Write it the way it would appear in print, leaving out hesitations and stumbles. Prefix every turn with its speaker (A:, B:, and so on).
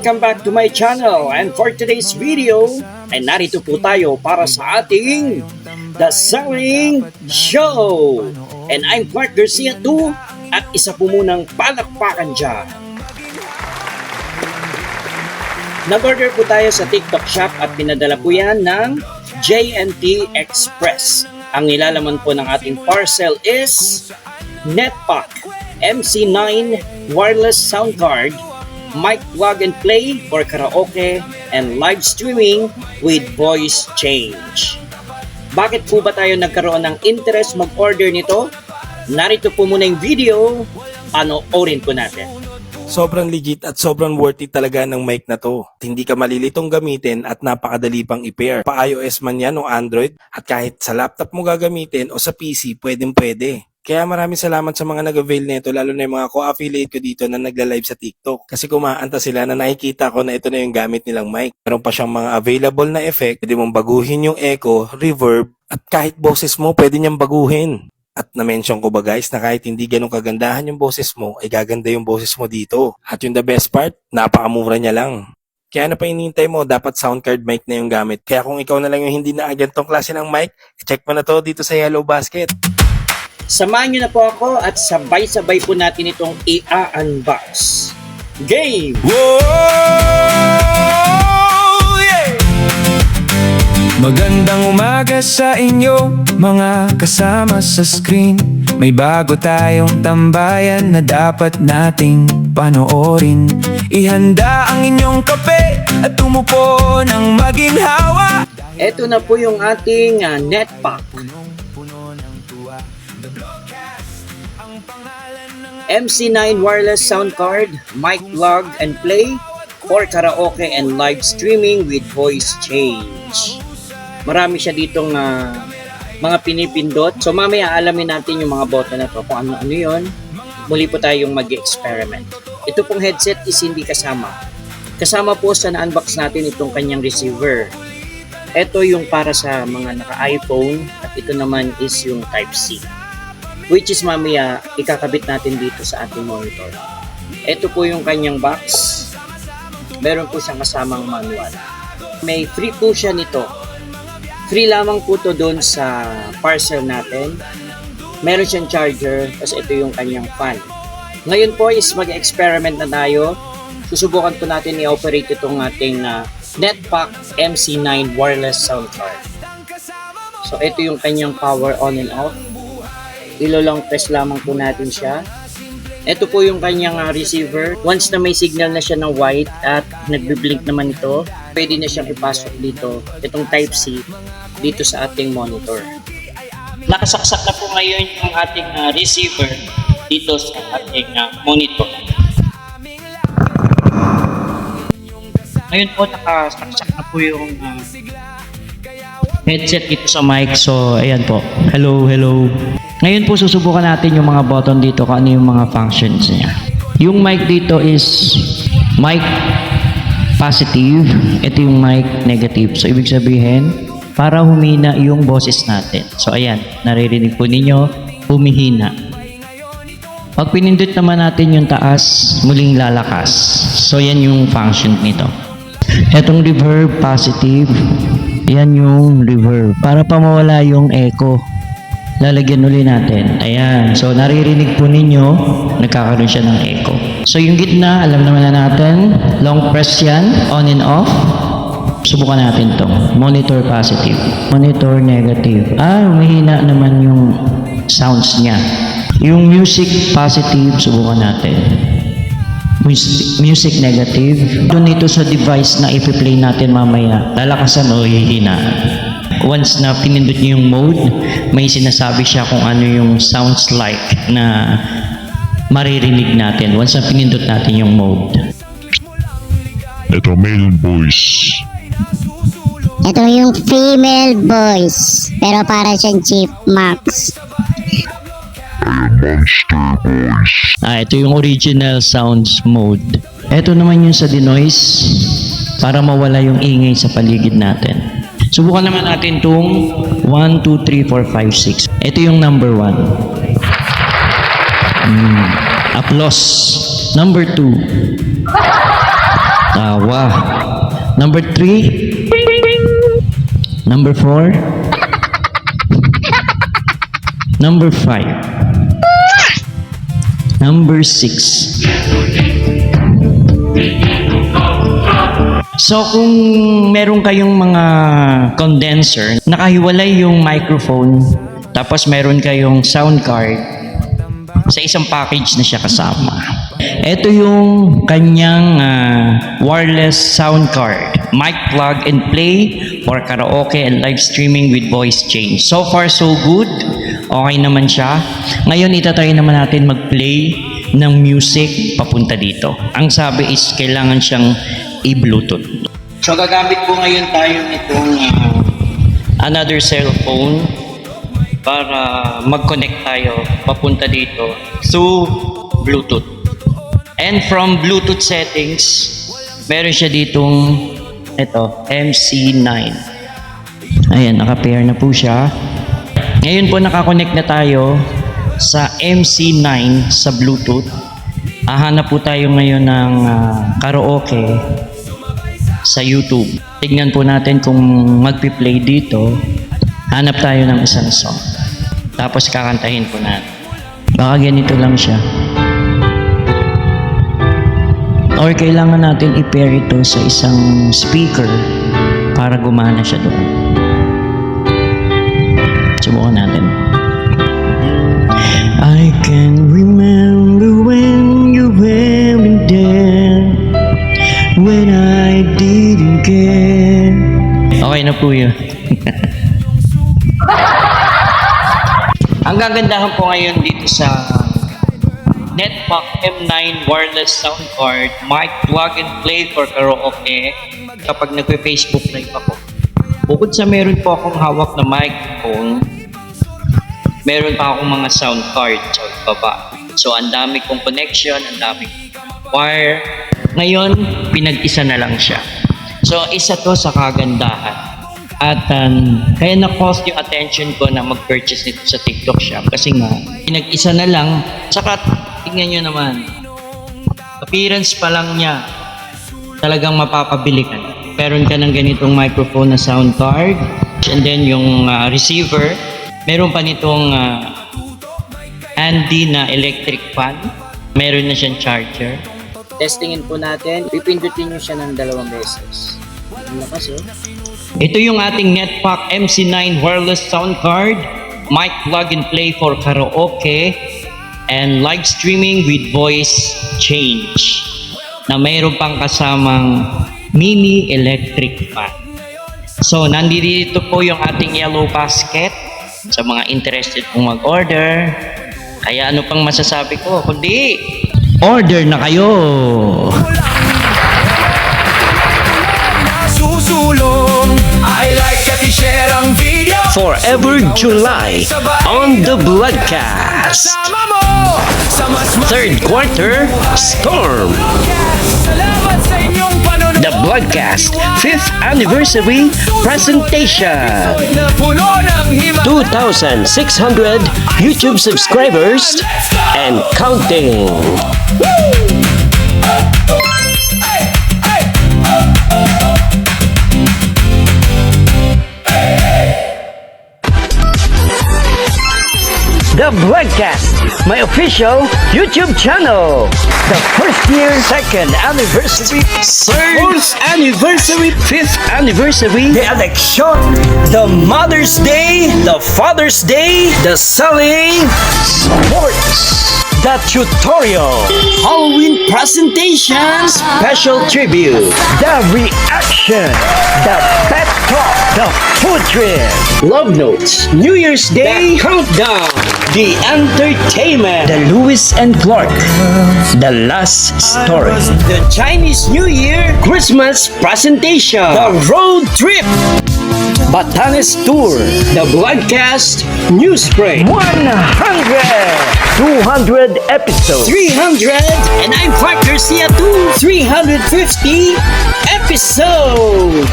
A: Welcome back to my channel, and for today's video ay narito po tayo para sa ating The Selling Show. And I'm Clark Garcia 2 at isa po munang palakpakan dyan. Nag-order po tayo sa TikTok shop at pinadala po yan ng JNT Express. Ang nilalaman po ng ating parcel is Netpack MC9 wireless sound card, mic plug and play for karaoke and live streaming with voice change. Bakit po ba tayo nagkaroon ng interest mag-order nito? Narito po muna yung video, panoorin po natin.
B: Sobrang legit at sobrang worth it talaga ng mic na to. Hindi ka malilitong gamitin at napakadali pang i-pair. Pa iOS man yan o Android at kahit sa laptop mo gagamitin o sa PC, pwedeng-pwede. Kaya maraming salamat sa mga nag-avail nito, lalo na yung mga co-affiliate ko dito na nagla-live sa TikTok. Kasi kumaanta sila na nakikita ko na ito na yung gamit nilang mic. Meron pa siyang mga available na effect. Pwede mong baguhin yung echo, reverb, at kahit boses mo, pwede niyang baguhin. At na-mention ko ba guys na kahit hindi ganun kagandahan yung boses mo, ay gaganda yung boses mo dito. At yung the best part, napakamura niya lang. Kaya ano pa inintay mo, dapat sound card mic na yung gamit. Kaya kung ikaw na lang yung hindi na agantong klase ng mic, check mo na to dito sa Yellow Basket.
A: Samahan nyo na po ako at sabay-sabay po natin itong i-unbox. Game!
C: Whoa, yeah! Magandang umaga sa inyo, mga kasama sa screen. May bago tayong tambayan na dapat nating panoorin. Ihanda ang inyong kape at tumupo ng maginhawa.
A: Ito na po yung ating Netpack MC9 wireless sound card, mic plug and play for karaoke and live streaming with voice change. Marami siya ditong mga pinipindot. So mamaya alamin natin yung mga button na to kung ano-ano yun. Muli po tayong mag-experiment. Ito pong headset is hindi kasama. Kasama po sa na-unbox natin itong kanyang receiver. Ito yung para sa mga naka-iPhone at ito naman is yung Type-C. Which is mamaya ikakabit natin dito sa ating monitor. Ito po yung kanyang box. Meron po siyang kasamang manual. May free po siya nito. Free lamang po to doon sa parcel natin. Meron siyang charger, tapos ito yung kanyang fan. Ngayon po is mag-experiment na tayo. Susubukan po natin i-operate itong ating Netpack MC9 wireless sound card. So ito yung kanyang power on and off. Ilo-long press lamang po natin siya. Ito po yung kanyang receiver. Once na may signal na siya ng white at nagbi-blink naman ito, pwede na siyang ipasok dito, itong Type-C, dito sa ating monitor. Nakasaksak na po ngayon yung ating receiver dito sa ating monitor. Ngayon po nakasaksak na po yung headset dito sa mic. So ayan po. Hello. Ngayon po susubukan natin yung mga button dito kung ano yung mga functions niya. Yung mic dito is mic positive. Ito yung mic negative. So ibig sabihin, para humina yung boses natin. So ayan, naririnig po ninyo, humihina. Pag pinindot naman natin yung taas, muling lalakas. So yan yung function nito. Etong reverb positive, yan yung reverb. Para pa mawala yung echo, lalagyan ulit natin. Ayan. So, naririnig po ninyo, nagkakaroon siya ng echo. So, yung gitna, alam naman na natin, long press yan, on and off. Subukan natin to. Monitor positive. Monitor negative. Humihina naman yung sounds niya. Yung music positive, subukan natin. Music negative. Doon ito sa device na ipi-play natin mamaya, lalakasan o hihina. Once na pinindot niyo yung mode, may sinasabi siya kung ano yung sounds like na maririnig natin once na pinindot natin yung mode.
D: Ito male voice.
E: Ito yung female voice, pero para siyang chipmunks.
D: Monster voice.
A: Ito yung original sounds mode. Ito naman yung sa denoise, para mawala yung ingay sa paligid natin. Subukan naman natin itong 1, 2, 3, 4, 5, 6. Ito yung number 1. Applause. Number 2. Tawa. Number 3. Number 4. Number 5. Number 6. So kung meron kayong mga condenser, nakahiwalay yung microphone, tapos meron kayong sound card, sa isang package na siya kasama. Ito yung kanyang wireless sound card, mic plug and play for karaoke and live streaming with voice change. So far so good, okay naman siya. Ngayon itatry naman natin mag-play ng music papunta dito. Ang sabi is kailangan siyang i-Bluetooth. So gagamit po ngayon tayo nitong another cellphone para mag-connect tayo papunta dito through Bluetooth. And from Bluetooth settings, meron siya ditong ito, MC9. Ayan, naka-pair na po siya. Ngayon po nakakonect na tayo sa MC9 sa Bluetooth. Hahanap po tayo ngayon ng karaoke sa YouTube. Tignan po natin kung magpi-play dito. Hanap tayo ng isang song. Tapos kakantahin po natin. Baka ganito lang siya. Or kailangan natin i-pair ito sa isang speaker para gumana siya doon. Subukan natin. I can remember when you weren't there, when I didn't care. Okay na po yun. Ang gagandahan po ngayon dito sa Netpack M9 wireless sound card, mic plug and play for karaoke kapag nagpe-Facebook live ako. Bukod sa meron po akong hawak na microphone, meron pa akong mga sound card sa baba. So ang dami kong connection, ang dami wire. Ngayon, pinag-isa na lang siya. So isa to sa kagandahan. At kaya na-cost yung attention ko na mag-purchase nito sa TikTok Shop kasi nga, pinag-isa na lang. Saka, tingnan nyo naman, appearance pa lang niya, talagang mapapabili ka. Meron ka ng ganitong microphone na sound card, and then yung receiver, meron pa nitong handy na electric fan, meron na siyang charger. Testingin po natin, pipindutin nyo siya ng 2 beses. Ang lakas oh. Ito yung ating Netpack MC9 wireless sound card, mic plug and play for karaoke and live streaming with voice change na mayroon pang kasamang mini electric fan. So nandito po yung ating yellow basket sa mga interested pong mag-order. Kaya ano pang masasabi ko kundi order na kayo!
C: I like at i-share ang video.
A: Forever July on the Bloodcast.
C: Sama mo sa mas
A: Third quarter, Storm.
C: Salamat sa inyong panonood.
A: The Bloodcast 5th Anniversary Presentation.
C: Na puno ng himala.
A: 2,600 YouTube subscribers and counting. The Bloodcast, my official YouTube channel. The first year, second anniversary, third, fourth anniversary, fifth anniversary, the election, the Mother's Day, the Father's Day, the selling, sports, the tutorial, Halloween presentation, special tribute, the reaction, the pet talk, the food trip, love notes, New Year's Day, the countdown, the entertainment, the Lewis and Clark, the last story, the Chinese New Year, Christmas presentation, the road trip, Batanes tour, the Bloodcast news break, 100, 200 episodes, 300, and I'm Clark Garcia too, 350 episodes.